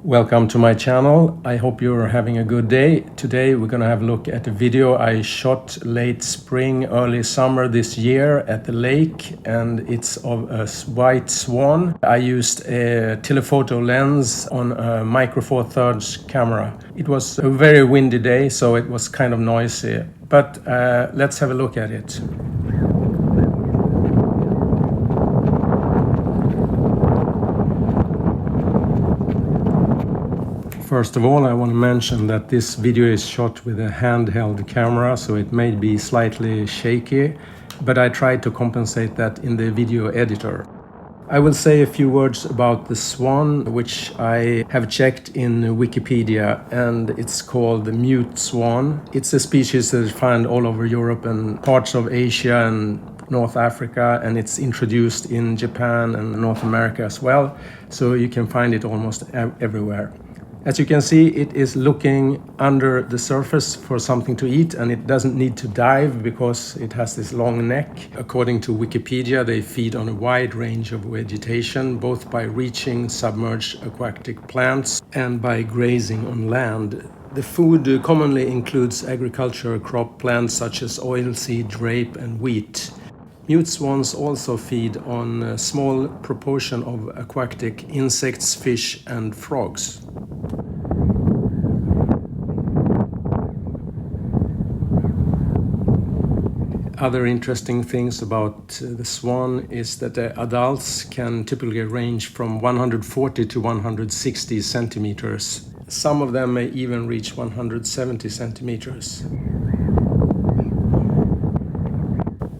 Welcome to my channel. I hope you're having a good day. Today we're gonna have a look at a video I shot late spring, early summer this year at the lake, and it's of a white swan. I used a telephoto lens on a micro four thirds camera. It was a very windy day, so it was kind of noisy, but let's have a look at it. First of all, I want to mention that this video is shot with a handheld camera, so it may be slightly shaky, but I tried to compensate that in the video editor. I will say a few words about the swan, which I have checked in Wikipedia, and it's called the mute swan. It's a species that is found all over Europe and parts of Asia and North Africa, and it's introduced in Japan and North America as well, so you can find it almost everywhere. As you can see, it is looking under the surface for something to eat, and it doesn't need to dive because it has this long neck. According to Wikipedia, they feed on a wide range of vegetation, both by reaching submerged aquatic plants and by grazing on land. The food commonly includes agricultural crop plants such as oilseed, rape and wheat. Mute swans also feed on a small proportion of aquatic insects, fish and frogs. Other interesting things about the swan is that the adults can typically range from 140 to 160 centimeters. Some of them may even reach 170 centimeters.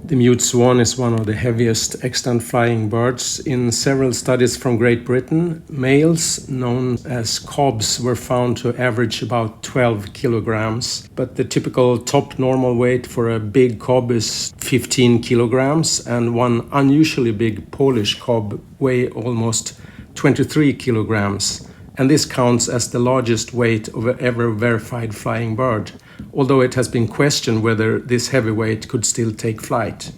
The mute swan is one of the heaviest extant flying birds. In several studies from Great Britain, males known as cobs were found to average about 12 kilograms, but the typical top normal weight for a big cob is 15 kilograms, and one unusually big Polish cob weighs almost 23 kilograms. And this counts as the largest weight of ever verified flying bird, although it has been questioned whether this heavy weight could still take flight.